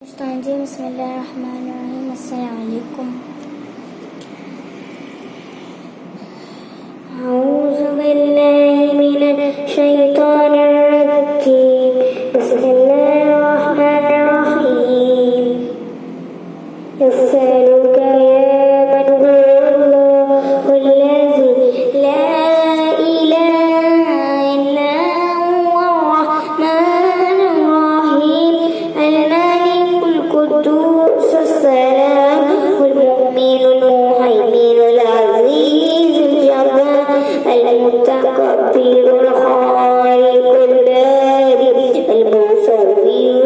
بسم اللہ الرحمن الرحیم۔ السلام علیکم۔ اعوذ باللہ من الشیطان الرجیم۔ بسم اللہ الرحمن الرحیم۔ يسألك يا من هو الله الذي لا إله إلا هو الرحمن الرحيم الملك القدوس السلام المؤمن المهيمن العزيز الجبار المتكبر الخالق البارئ المصور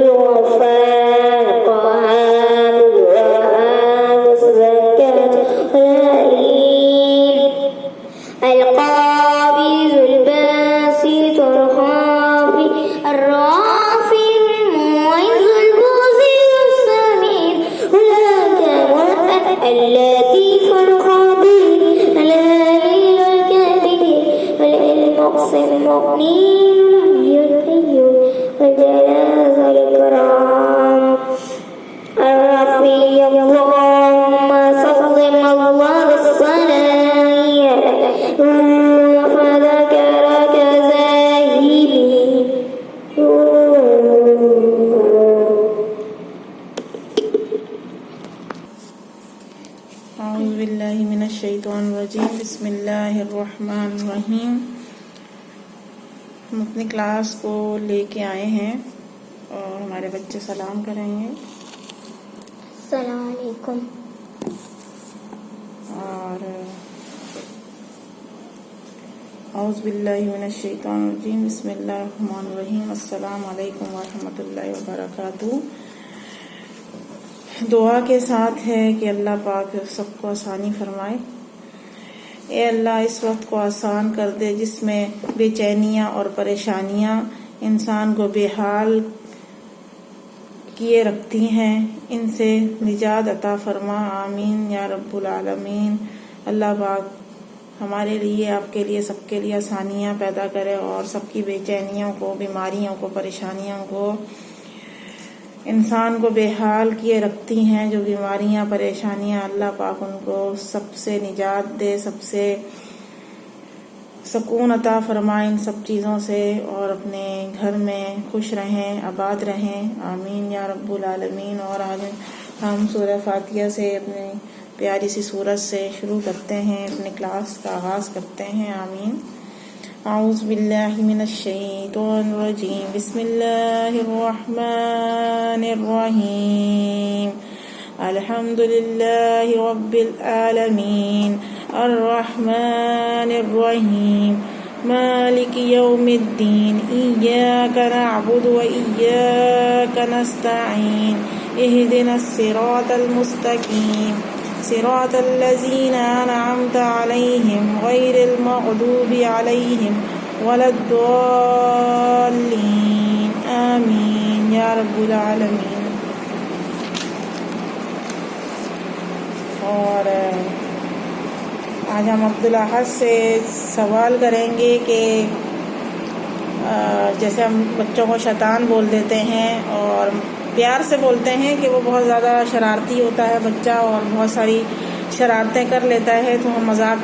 الغفار القهار الوهاب الزكاة العليم القابض الباسط الخافي الرافع المعز المعزز السميع الحكم اللطيف الخبير العلي الكبير المقسم المقنين الحي القيوم والجلال والإكرام الرفيع اللهم صل الله بالصلاة فذكرك زاهدي اعوذ باللہ من الشیطان الرجیم۔ بسم اللہ الرحمن الرحیم۔ ہم اپنی کلاس کو لے کے آئے ہیں اور ہمارے بچے سلام کریں گے۔ السلام علیکم۔ اور اعوذ باللہ من الشیطان الرجیم، بسم اللہ الرحمن الرحیم۔ السلام علیکم ورحمۃ اللہ وبرکاتہ۔ دعا کے ساتھ ہے کہ اللہ پاک سب کو آسانی فرمائے۔ اے اللہ اس وقت کو آسان کر دے جس میں بے چینیاں اور پریشانیاں انسان کو بے حال کیے رکھتی ہیں، ان سے نجات عطا فرما، آمین یا رب العالمین۔ اللہ پاک ہمارے لیے، آپ کے لیے، سب کے لیے آسانیاں پیدا کرے اور سب کی بے چینیوں کو، بیماریوں کو، پریشانیوں کو، انسان کو بے حال کیے رکھتی ہیں جو بیماریاں، پریشانیاں، اللہ پاک ان کو سب سے نجات دے، سب سے سکون عطا فرمائے ان سب چیزوں سے، اور اپنے گھر میں خوش رہیں، آباد رہیں، آمین یا رب العالمین۔ اور آج ہم سورہ فاتحہ سے، اپنی پیاری سی سورت سے شروع کرتے ہیں، اپنے کلاس کا آغاز کرتے ہیں، آمین۔ اعوذ باللہ من الشیطان الرجیم، بسم اللہ الرحمن الرحیم۔ الحمد للہ رب العالمین الرحمن الرحیم مالک یوم الدین ایاک نعبد و ایاک نستعین اہدنا الصراط المستقیم صراط الذین انعمت علیہم غیر المغضوب علیہم ولا الضالین، آمین یا رب العالمین۔ اور آج ہم عبدالاحد سے سوال کریں گے کہ جیسے ہم بچوں کو شیطان بول دیتے ہیں اور پیار سے بولتے ہیں کہ وہ بہت زیادہ شرارتی ہوتا ہے بچہ اور بہت ساری شرارتیں کر لیتا ہے، تو ہم مذاق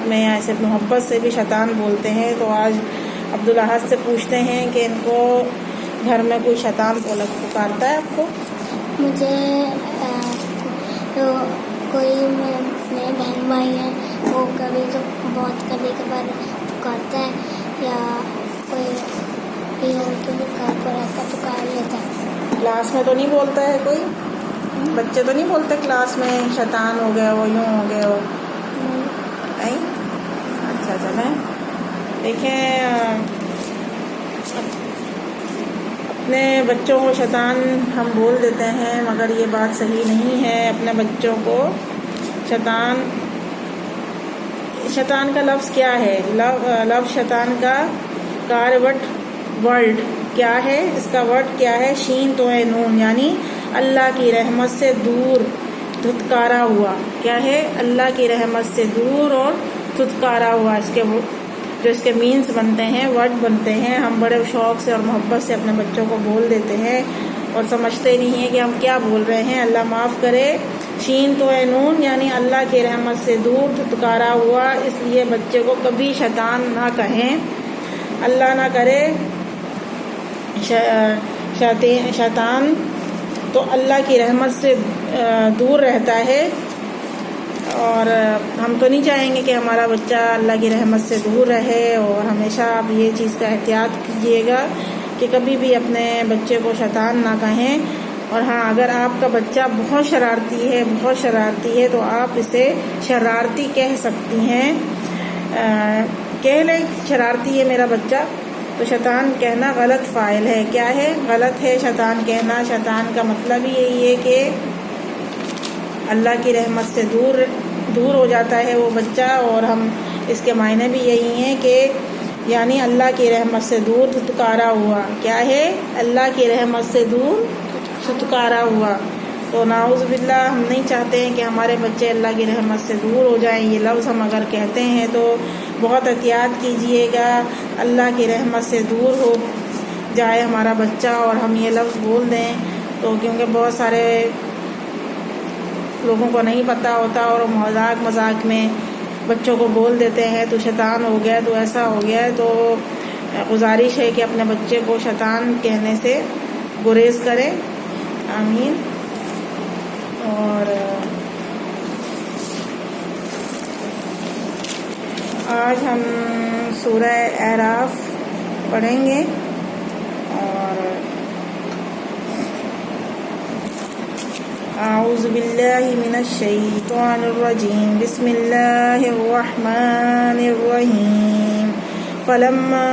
میں یا ایسے محبت سے بھی شیطان بولتے ہیں۔ تو آج عبدالاحد سے پوچھتے ہیں کہ ان کو گھر میں کوئی شیطان پکارتا ہے آپ کو؟ مجھے کوئی میرے بہن بھائی ہیں، وہ کبھی کبھار پکارتا ہے، یا کوئی اور کے پکار لیتا ہے۔ کلاس میں تو نہیں بولتا ہے کوئی؟ بچے تو نہیں بولتے کلاس میں شیطان ہو گئے ہو، یوں ہو گئے ہو؟ نہیں؟ اچھا چلیں دیکھیں، اپنے بچوں کو شیطان ہم بول دیتے ہیں مگر یہ بات صحیح نہیں ہے۔ اپنے بچوں کو شیطان کا لفظ کیا ہے؟ لفظ شیطان کا ورڈ کیا ہے؟ اس کا ورڈ کیا ہے؟ شین تو ہے نون، یعنی اللہ کی رحمت سے دور، دھتکارا ہوا۔ کیا ہے؟ اللہ کی رحمت سے دور اور دھتکارا ہوا، اس کے جو اس کے مینس بنتے ہیں، ورڈ بنتے ہیں، ہم بڑے شوق سے اور محبت سے اپنے بچوں کو بول دیتے ہیں اور سمجھتے نہیں ہیں کہ ہم کیا بول رہے ہیں. اللہ معاف کرے. شین تو ہے نون، یعنی اللہ کی رحمت سے دور دھتکارا ہوا، اس لیے بچے کو کبھی شیطان نہ کہیں. اللہ نہ کرے. شیطان تو اللہ کی رحمت سے دور رہتا ہے، اور ہم تو نہیں چاہیں گے کہ ہمارا بچہ اللہ کی رحمت سے دور رہے. اور ہمیشہ آپ یہ چیز کا احتیاط کیجیے گا کہ کبھی بھی اپنے بچے کو شیطان نہ کہیں. اور ہاں، اگر آپ کا بچہ بہت شرارتی ہے تو آپ اسے شرارتی کہہ سکتی ہیں. کہہ لیں شرارتی ہے میرا بچہ، تو شیطان کہنا غلط فاعل ہے. کیا ہے؟ غلط ہے شیطان کہنا. شیطان کا مطلب ہی یہی ہے کہ اللہ کی رحمت سے دور ہو جاتا ہے وہ بچہ. اور ہم اس کے معنی بھی یہی ہیں کہ یعنی اللہ کی رحمت سے دور دھتکارا ہوا. کیا ہے؟ اللہ کی رحمت سے دور دھتکارا ہوا. تو نعوذ باللہ، ہم نہیں چاہتے ہیں کہ ہمارے بچے اللہ کی رحمت سے دور ہو جائیں. یہ لفظ ہم اگر کہتے ہیں تو بہت احتیاط کیجیے گا. اللہ کی رحمت سے دور ہو جائے ہمارا بچہ اور ہم یہ لفظ بول دیں تو، کیونکہ بہت سارے لوگوں کو نہیں پتہ ہوتا اور مذاق میں بچوں کو بول دیتے ہیں تو شیطان ہو گیا، تو ایسا ہو گیا ہے. تو گزارش ہے کہ اپنے بچے کو شیطان کہنے سے گریز کریں. آمین. اور آج ہم سورہ اعراف پڑھیں گے. اور اعوذ باللہ من الشیطان الرجیم. بسم اللہ الرحمن الرحیم. فلما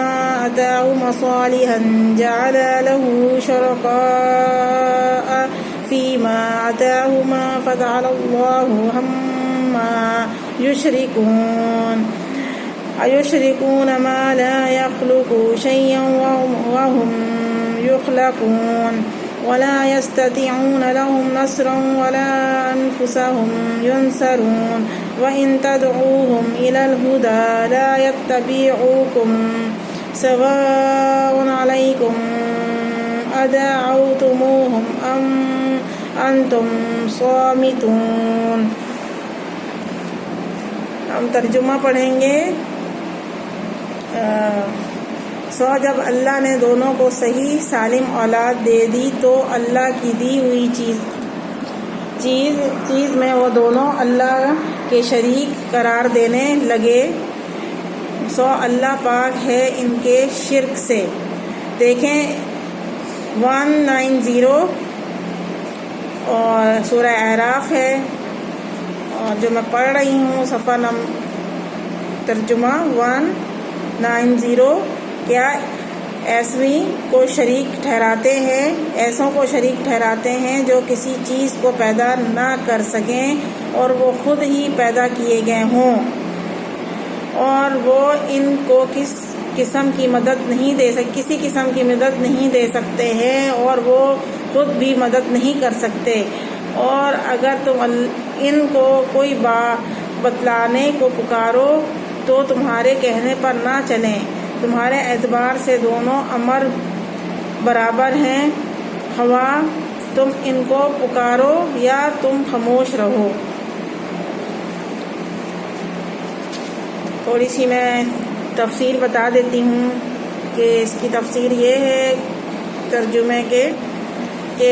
آتاهما صالحا جعل له شركاء فيما آتاهما فتعالى الله عما يشركون. أيشركون ما لا يخلق شيئا وهم يخلقون ولا يستطيعون لهم نصرا ولا أنفسهم ينصرون وإن تدعوهم إلى الهدى لا يتبعوكم سواء عليكم أدعوتموهم أم أنتم صامتون. ہم ترجمہ پڑھیں گے. جب اللہ نے دونوں کو صحیح سالم اولاد دے دی تو اللہ کی دی ہوئی چیز میں وہ دونوں اللہ کے شریک قرار دینے لگے. اللہ پاک ہے ان کے شرک سے. دیکھیں 190 اور سورہ اعراف ہے، اور جو میں پڑھ رہی ہوں صفحہ ترجمہ 190. کیا ایسوں کو شریک ٹھہراتے ہیں جو کسی چیز کو پیدا نہ کر سکیں اور وہ خود ہی پیدا کیے گئے ہوں، اور وہ ان کو کسی قسم کی مدد نہیں دے سکتے ہیں اور وہ خود بھی مدد نہیں کر سکتے. اور اگر تم ان کو کوئی بتلانے کو پکارو تو تمہارے کہنے پر نہ چلیں. تمہارے اعتبار سے دونوں امر برابر ہیں، خواہ تم ان کو پکارو یا تم خاموش رہو. تھوڑی سی میں تفصیل بتا دیتی ہوں کہ اس کی تفسیر یہ ہے ترجمے کے کہ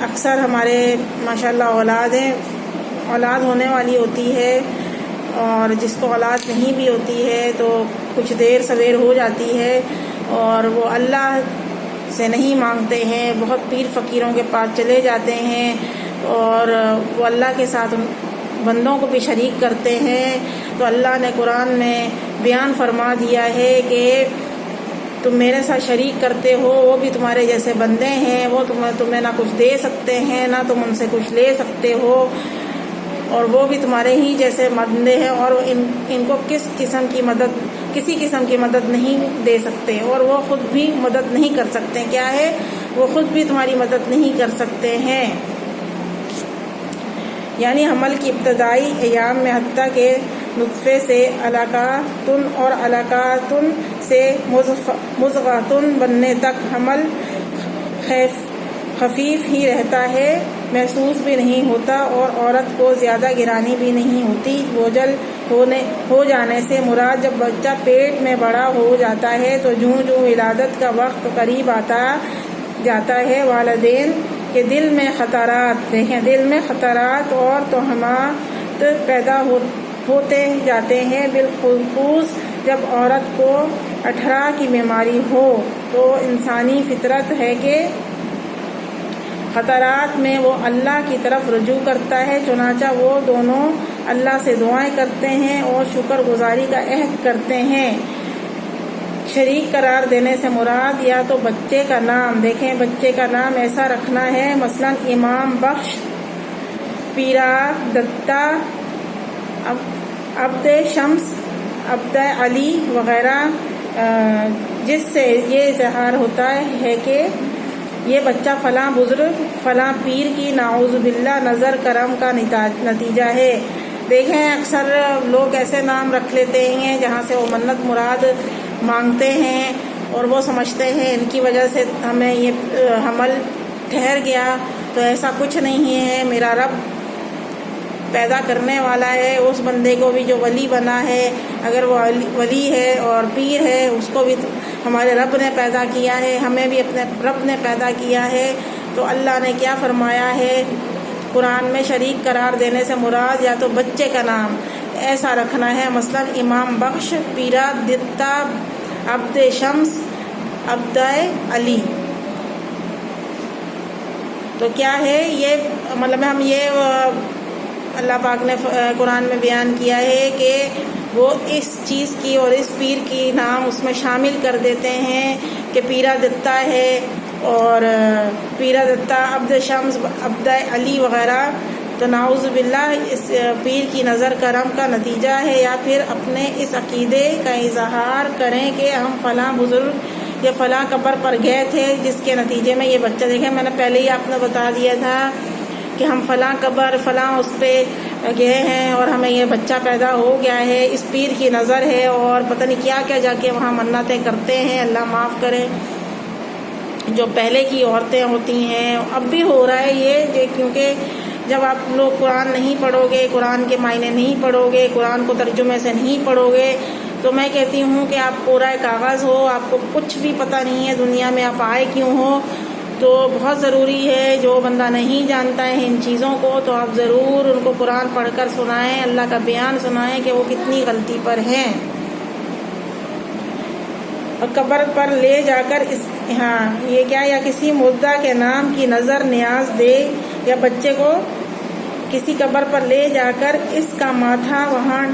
اکثر ہمارے ماشاءاللہ اولاد ہونے والی ہوتی ہے، اور جس کو اولاد نہیں بھی ہوتی ہے تو کچھ دیر سویر ہو جاتی ہے اور وہ اللہ سے نہیں مانگتے ہیں، بہت پیر فقیروں کے پاس چلے جاتے ہیں اور وہ اللہ کے ساتھ بندوں کو بھی شریک کرتے ہیں. تو اللہ نے قرآن میں بیان فرما دیا ہے کہ تم میرے ساتھ شریک کرتے ہو، وہ بھی تمہارے جیسے بندے ہیں، وہ تمہیں نہ کچھ دے سکتے ہیں نہ تم ان سے کچھ لے سکتے ہو، اور وہ بھی تمہارے ہی جیسے بندے ہیں، اور ان کو کسی قسم کی مدد نہیں دے سکتے، اور وہ خود بھی مدد نہیں کر سکتے. کیا ہے؟ وہ خود بھی تمہاری مدد نہیں کر سکتے ہیں. یعنی حمل کی ابتدائی ایام میں حتیٰ کہ نطفے سے علاقاتن اور علاقاتن سے مضغاتن بننے تک حمل خفیف ہی رہتا ہے، محسوس بھی نہیں ہوتا، اور عورت کو زیادہ گرانی بھی نہیں ہوتی۔ بوجھل ہو جانے سے مراد جب بچہ پیٹ میں بڑا ہو جاتا ہے تو جوں ولادت کا وقت قریب آتا جاتا ہے، والدین کے دل میں خطرات، دیکھیں دل میں خطرات اور توہمات پیدا ہوتے جاتے ہیں، بالخصوص جب عورت کو اٹھرا کی بیماری ہو تو انسانی فطرت ہے کہ خطرات میں وہ اللہ کی طرف رجوع کرتا ہے، چنانچہ وہ دونوں اللہ سے دعائیں کرتے ہیں اور شکر گزاری کا عہد کرتے ہیں۔ شریک قرار دینے سے مراد یا تو بچے کا نام، دیکھیں بچے کا نام ایسا رکھنا ہے، مثلا امام بخش، پیرا دتا، عبد شمس، عبد علی وغیرہ، جس سے یہ اظہار ہوتا ہے کہ یہ بچہ فلاں بزرگ فلاں پیر کی نعوذ باللہ نظر کرم کا نتیجہ ہے۔ دیکھیں اکثر لوگ ایسے نام رکھ لیتے ہیں جہاں سے وہ منت مراد مانگتے ہیں اور وہ سمجھتے ہیں ان کی وجہ سے ہمیں یہ حمل ٹھہر گیا، تو ایسا کچھ نہیں ہے۔ میرا رب پیدا کرنے والا ہے، اس بندے کو بھی جو ولی بنا ہے، اگر وہ ولی ہے اور پیر ہے، اس کو بھی ہمارے رب نے پیدا کیا ہے، ہمیں بھی اپنے رب نے پیدا کیا ہے۔ تو اللہ نے کیا فرمایا ہے قرآن میں، شریک قرار دینے سے مراد یا تو بچے کا نام ایسا رکھنا ہے، مثلا امام بخش، پیرا دتا، عبد شمس، عبد علی۔ تو کیا ہے یہ مطلب ہم یہ اللہ پاک نے قرآن میں بیان کیا ہے کہ وہ اس چیز کی اور اس پیر کی نام اس میں شامل کر دیتے ہیں کہ پیرا دتا ہے اور پیرا دتا، عبد شمس، عبد علی وغیرہ، تو نعوذ باللہ اس پیر کی نظر کرم کا نتیجہ ہے، یا پھر اپنے اس عقیدے کا اظہار کریں کہ ہم فلاں بزرگ یا فلاں قبر پر گئے تھے جس کے نتیجے میں یہ بچہ، دیکھیں میں نے پہلے ہی آپ نے بتا دیا تھا کہ ہم فلاں قبر فلاں اس پہ گئے ہیں اور ہمیں یہ بچہ پیدا ہو گیا ہے، اس پیر کی نظر ہے، اور پتہ نہیں کیا کیا جا کے وہاں منتیں کرتے ہیں، اللہ معاف کرے۔ جو پہلے کی عورتیں ہوتی ہیں، اب بھی ہو رہا ہے یہ، کیونکہ جب آپ لوگ قرآن نہیں پڑھو گے، قرآن کے معنی نہیں پڑھو گے، قرآن کو ترجمے سے نہیں پڑھو گے، تو میں کہتی ہوں کہ آپ پورا کاغذ ہو، آپ کو کچھ بھی پتہ نہیں ہے دنیا میں آپ آئے کیوں ہو، تو بہت ضروری ہے جو بندہ نہیں جانتا ہے ان چیزوں کو تو آپ ضرور ان کو قرآن پڑھ کر سنائیں، اللہ کا بیان سنائیں کہ وہ کتنی غلطی پر ہیں۔ اور قبر پر لے جا کر یہ کیا، یا کسی مردہ کے نام کی نظر نیاز دے، یا بچے کو کسی قبر پر لے جا کر اس کا ماتھا وہاں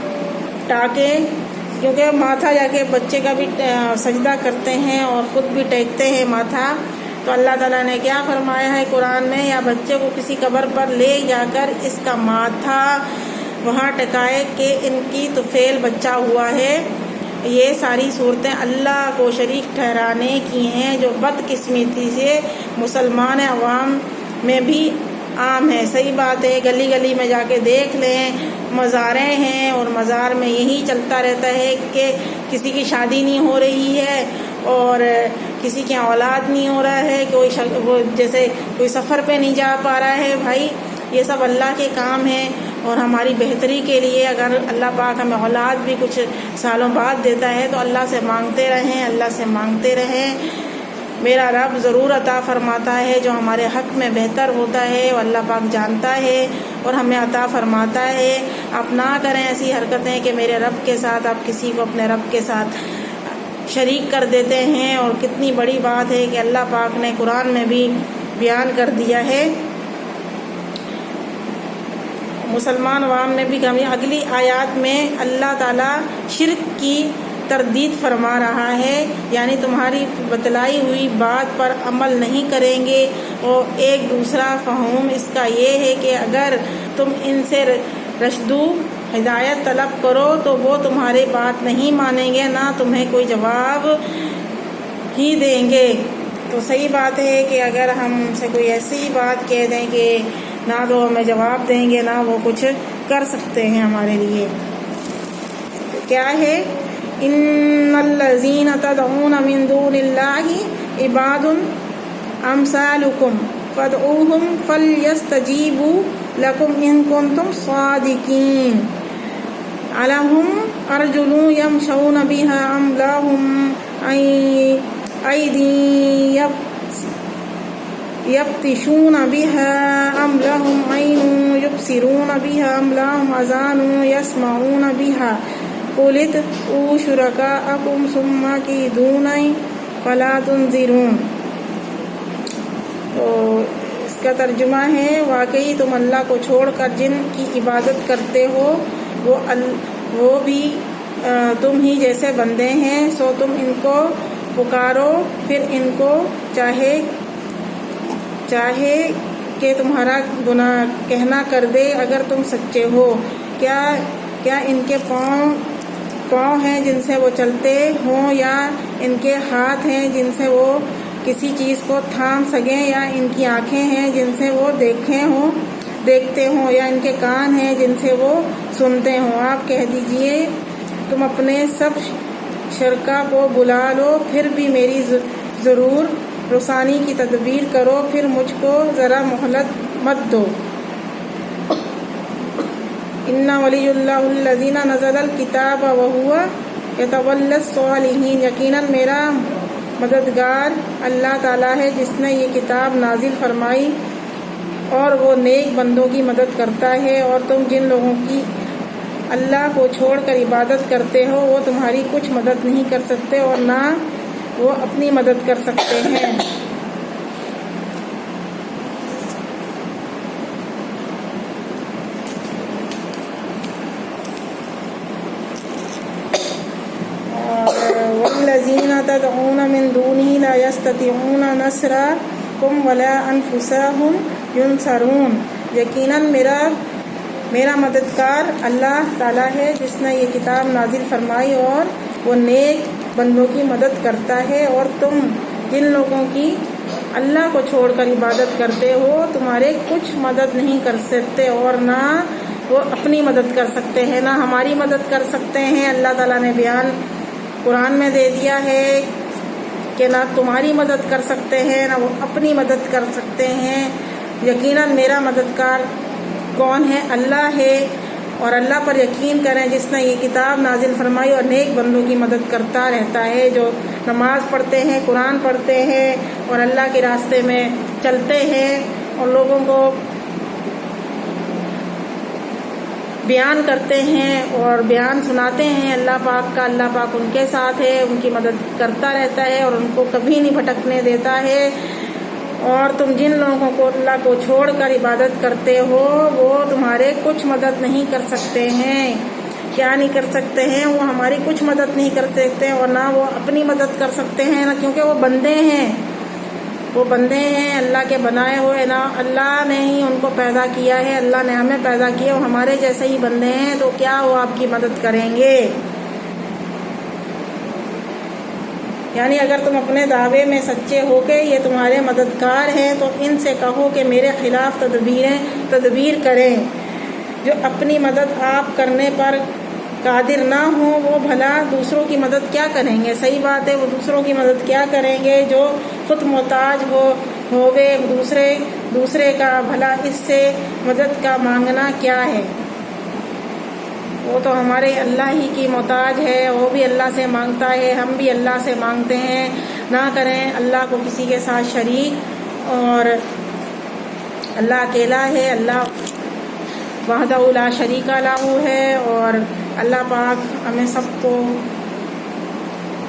ٹاکے، کیونکہ ماتھا جا کے بچے کا بھی سجدہ کرتے ہیں اور خود بھی ٹیکتے ہیں ماتھا، تو اللہ تعالیٰ نے کیا فرمایا ہے قرآن میں، یا بچے کو کسی قبر پر لے جا کر اس کا ماتھا وہاں ٹکائے کہ ان کی طفیل بچہ ہوا ہے۔ یہ ساری صورتیں اللہ کو شریک ٹھہرانے کی ہیں جو بدقسمتی سے مسلمان عوام میں بھی عام ہے۔ صحیح بات ہے، گلی گلی میں جا کے دیکھ لیں، مزاریں ہیں اور مزار میں یہی چلتا رہتا ہے کہ کسی کی شادی نہیں ہو رہی ہے اور کسی کی اولاد نہیں ہو رہا ہے، وہ جیسے کوئی سفر پہ نہیں جا پا رہا ہے۔ بھائی یہ سب اللہ کے کام ہیں اور ہماری بہتری کے لیے اگر اللہ پاک ہمیں اولاد بھی کچھ سالوں بعد دیتا ہے تو اللہ سے مانگتے رہیں، اللہ سے مانگتے رہیں۔ میرا رب ضرور عطا فرماتا ہے جو ہمارے حق میں بہتر ہوتا ہے، وہ اللہ پاک جانتا ہے اور ہمیں عطا فرماتا ہے۔ آپ نہ کریں ایسی حرکتیں کہ میرے رب کے ساتھ آپ کسی کو اپنے رب کے ساتھ شریک کر دیتے ہیں، اور کتنی بڑی بات ہے کہ اللہ پاک نے قرآن میں بھی بیان کر دیا ہے۔ مسلمان عوام نے بھی کمی، اگلی آیات میں اللہ تعالیٰ شرک کی تردید فرما رہا ہے، یعنی تمہاری بتلائی ہوئی بات پر عمل نہیں کریں گے، اور ایک دوسرا فہم اس کا یہ ہے کہ اگر تم ان سے رشدو ہدایت طلب کرو تو وہ تمہاری بات نہیں مانیں گے، نہ تمہیں کوئی جواب ہی دیں گے۔ تو صحیح بات ہے کہ اگر ہم سے کوئی ایسی بات کہہ دیں کہ نہ تو ہمیں جواب دیں گے نہ وہ کچھ کر سکتے ہیں ہمارے لیے، تو کیا ہے، ان الذین تدعون من دون اللہ عباد امثالکم فادعوهم فليستجيبوا لكم إن كنتم صادقين ألهم أرجل يمشون بها أم لهم أيدي يبطشون بها أم لهم عين يبصرون بها أم لهم آذان يسمعون بها قل ادعوا شركاءكم ثم كيدوني فلا تنظرون. تو اس کا ترجمہ ہے واقعی تم اللہ کو چھوڑ کر جن کی عبادت کرتے ہو وہ بھی تم ہی جیسے بندے ہیں، سو تم ان کو پکارو پھر ان کو چاہے کہ تمہارا گناہ کہنا کر دے اگر تم سچے ہو. کیا ان کے پاؤں ہیں جن سے وہ چلتے ہوں، یا ان کے ہاتھ ہیں جن سے وہ کسی چیز کو تھام سکیں، یا ان کی آنکھیں ہیں جن سے وہ دیکھتے ہوں، یا ان کے کان ہیں جن سے وہ سنتے ہوں. آپ کہہ دیجئے تم اپنے سب شرکا کو بلا لو، پھر بھی میری ضرور رسانی کی تدبیر کرو، پھر مجھ کو ذرا مہلت مت دو. ان ولی اللہ الذی نزل الکتاب وہو یتولی الصالحین، یقیناً میرا مددگار اللہ تعالیٰ ہے جس نے یہ کتاب نازل فرمائی اور وہ نیک بندوں کی مدد کرتا ہے. اور تم جن لوگوں کی اللہ کو چھوڑ کر عبادت کرتے ہو وہ تمہاری کچھ مدد نہیں کر سکتے اور نہ وہ اپنی مدد کر سکتے ہیں. والذین تدعون من دونہ لا یستطیعون نصرکم ولا انفسہم ینصرون، یقیناً میرا مددگار اللہ تعالیٰ ہے جس نے یہ کتاب نازل فرمائی اور وہ نیک بندوں کی مدد کرتا ہے. اور تم جن لوگوں کی اللہ کو چھوڑ کر عبادت کرتے ہو تمہارے کچھ مدد نہیں کر سکتے اور نہ وہ اپنی مدد کر سکتے ہیں، نہ ہماری مدد کر سکتے ہیں. اللہ تعالیٰ نے بیان قرآن میں دے دیا ہے کہ نہ تمہاری مدد کر سکتے ہیں نہ وہ اپنی مدد کر سکتے ہیں. یقیناً میرا مددگار کون ہے؟ اللہ ہے. اور اللہ پر یقین کریں جس نے یہ کتاب نازل فرمائی اور نیک بندوں کی مدد کرتا رہتا ہے، جو نماز پڑھتے ہیں، قرآن پڑھتے ہیں اور اللہ کے راستے میں چلتے ہیں اور لوگوں کو بیان کرتے ہیں اور بیان سناتے ہیں اللہ پاک کا. اللہ پاک ان کے ساتھ ہے، ان کی مدد کرتا رہتا ہے اور ان کو کبھی نہیں بھٹکنے دیتا ہے. اور تم جن لوگوں کو اللہ کو چھوڑ کر عبادت کرتے ہو وہ تمہارے کچھ مدد نہیں کر سکتے ہیں. کیا نہیں کر سکتے ہیں؟ وہ ہماری کچھ مدد نہیں کر سکتے اور نہ وہ اپنی مدد کر سکتے ہیں، نہ کیونکہ وہ بندے ہیں اللہ کے بنائے ہوئے. نہ اللہ نے ہی ان کو پیدا کیا ہے، اللہ نے ہمیں پیدا کیا، وہ ہمارے جیسے ہی بندے ہیں، تو کیا وہ آپ کی مدد کریں گے؟ یعنی اگر تم اپنے دعوے میں سچے ہو کے یہ تمہارے مددگار ہیں تو ان سے کہو کہ میرے خلاف تدبیر کریں. جو اپنی مدد آپ کرنے پر قادر نہ ہوں وہ بھلا دوسروں کی مدد کیا کریں گے؟ صحیح بات ہے، وہ دوسروں کی مدد کیا کریں گے جو خود محتاج ہوئے دوسرے کا، بھلا اس سے مدد کا مانگنا کیا ہے؟ وہ تو ہمارے اللہ ہی کی محتاج ہے، وہ بھی اللہ سے مانگتا ہے، ہم بھی اللہ سے مانگتے ہیں. نہ کریں اللہ کو کسی کے ساتھ شریک، اور اللہ اکیلا ہے، اللہ وحدہ لا شریک لہ ہے. اور اللہ پاک ہمیں سب کو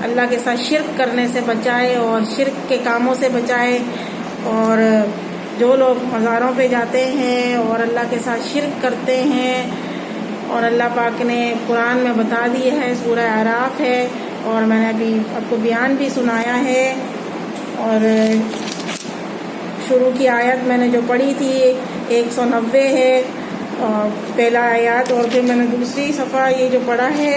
اللہ کے ساتھ شرک کرنے سے بچائے اور شرک کے کاموں سے بچائے. اور جو لوگ مزاروں پہ جاتے ہیں اور اللہ کے ساتھ شرک کرتے ہیں، اور اللہ پاک نے قرآن میں بتا دی ہے، سورہ اعراف ہے اور میں نے ابھی آپ کو بیان بھی سنایا ہے. اور شروع کی آیت میں نے جو پڑھی تھی 190 ہے پہلا آیات، اور پھر میں نے دوسری صفحہ یہ جو پڑھا ہے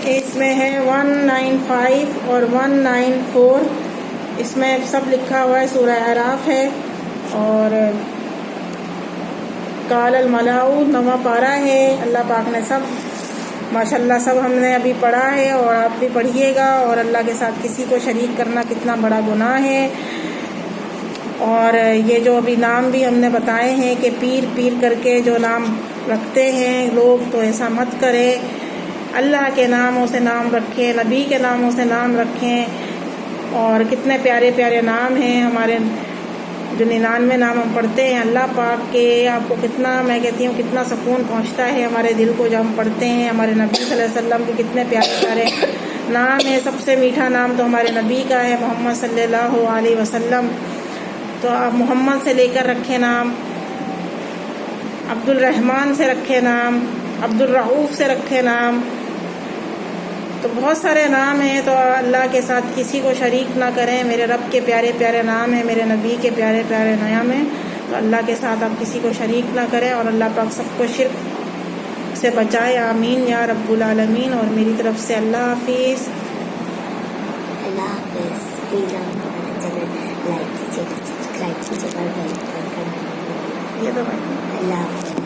اس میں ہے 195 اور 194، اس میں سب لکھا ہوا ہے، سورہ اعراف ہے. اور قال الملأ 9واں پارہ ہے. اللہ پاک نے سب ماشاءاللہ سب ہم نے ابھی پڑھا ہے اور آپ بھی پڑھیے گا. اور اللہ کے ساتھ کسی کو شریک کرنا کتنا بڑا گناہ ہے. اور یہ جو ابھی نام بھی ہم نے بتائے ہیں کہ پیر پیر کر کے جو نام رکھتے ہیں لوگ، تو ایسا مت کرے. اللہ کے ناموں سے نام رکھیں، نبی کے ناموں سے نام رکھیں. اور کتنے پیارے پیارے نام ہیں ہمارے، جو 99 نام ہم پڑھتے ہیں اللہ پاک کے. آپ کو کتنا، میں کہتی ہوں کتنا سکون پہنچتا ہے ہمارے دل کو جب ہم پڑھتے ہیں. ہمارے نبی صلی اللہ علیہ وسلم کے کتنے پیارے پیارے نام ہیں. سب سے میٹھا نام تو ہمارے نبی کا ہے، محمد صلی اللہ علیہ وسلم. تو آپ محمد سے لے کر رکھیں نام، عبد الرحمن سے رکھے نام، عبد الرؤوف سے رکھے نام. تو بہت سارے نام ہیں. تو اللہ کے ساتھ کسی کو شریک نہ کریں. میرے رب کے پیارے پیارے نام ہیں، میرے نبی کے پیارے پیارے نام ہیں. تو اللہ کے ساتھ آپ کسی کو شریک نہ کریں، اور اللہ پاک سب کو شرک سے بچائے. آمین یا رب العالمین. اور میری طرف سے اللہ حافظ. اللہ حافظ. لائک کیجیے، سبسکرائب کیجیے، یہ تو اللہ حافظ.